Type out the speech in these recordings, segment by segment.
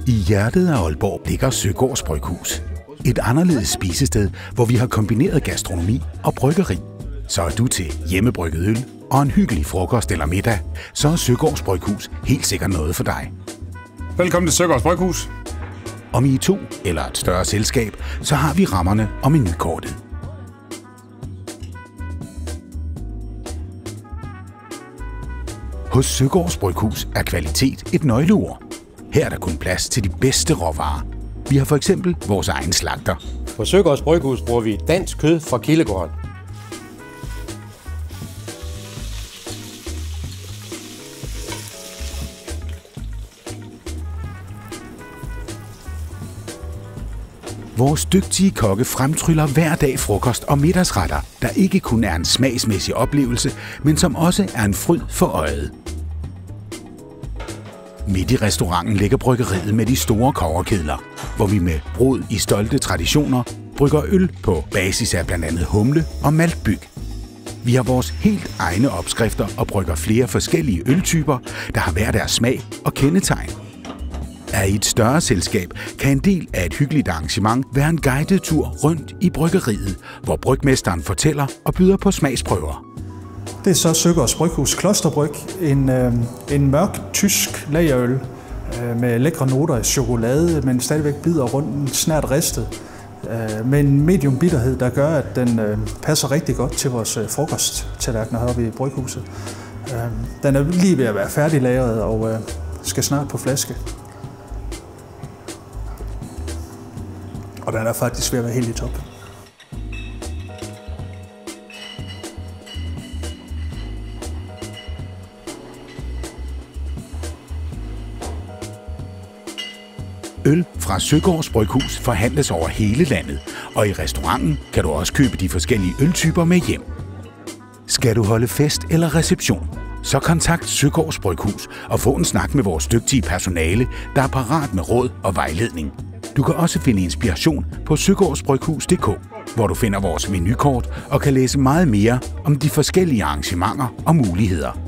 I hjertet af Aalborg ligger Søgaards Bryghus. Et anderledes spisested, hvor vi har kombineret gastronomi og bryggeri. Så er du til hjemmebrygget øl og en hyggelig frokost eller middag, så er Søgaards Bryghus helt sikkert noget for dig. Velkommen til Søgaards Bryghus. Om I er to eller et større selskab, så har vi rammerne og menukortet. Hos Søgaards Bryghus er kvalitet et nøgleord. Her er der kun plads til de bedste råvarer. Vi har for eksempel vores egen slagter. På Søgaards Bryghus bruger vi dansk kød fra Kildegården. Vores dygtige kokke fremtryller hver dag frokost- og middagsretter, der ikke kun er en smagsmæssig oplevelse, men som også er en fryd for øjet. Midt i restauranten ligger bryggeriet med de store kobberkedler, hvor vi med rod i stolte traditioner brygger øl på basis af blandt andet humle og maltbyg. Vi har vores helt egne opskrifter og brygger flere forskellige øltyper, der har hver deres smag og kendetegn. Er I et større selskab, kan en del af et hyggeligt arrangement være en guided tur rundt i bryggeriet, hvor brygmesteren fortæller og byder på smagsprøver. Det er så Søgaards Bryghus Klosterbryg, en mørk tysk lagerøl med lækre noter af chokolade, men stadigvæk bider rundt, snart ristet, med en medium bitterhed, der gør, at den passer rigtig godt til vores frokosttallerkener heroppe i Bryghuset. Den er lige ved at være færdiglagret og skal snart på flaske. Og den er faktisk ved at være helt i top. Øl fra Søgaards Bryghus forhandles over hele landet, og i restauranten kan du også købe de forskellige øltyper med hjem. Skal du holde fest eller reception, så kontakt Søgaards Bryghus og få en snak med vores dygtige personale, der er parat med råd og vejledning. Du kan også finde inspiration på søgaardsbryghus.dk, hvor du finder vores menukort og kan læse meget mere om de forskellige arrangementer og muligheder.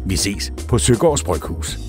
Vi ses på Søgaards Bryghus.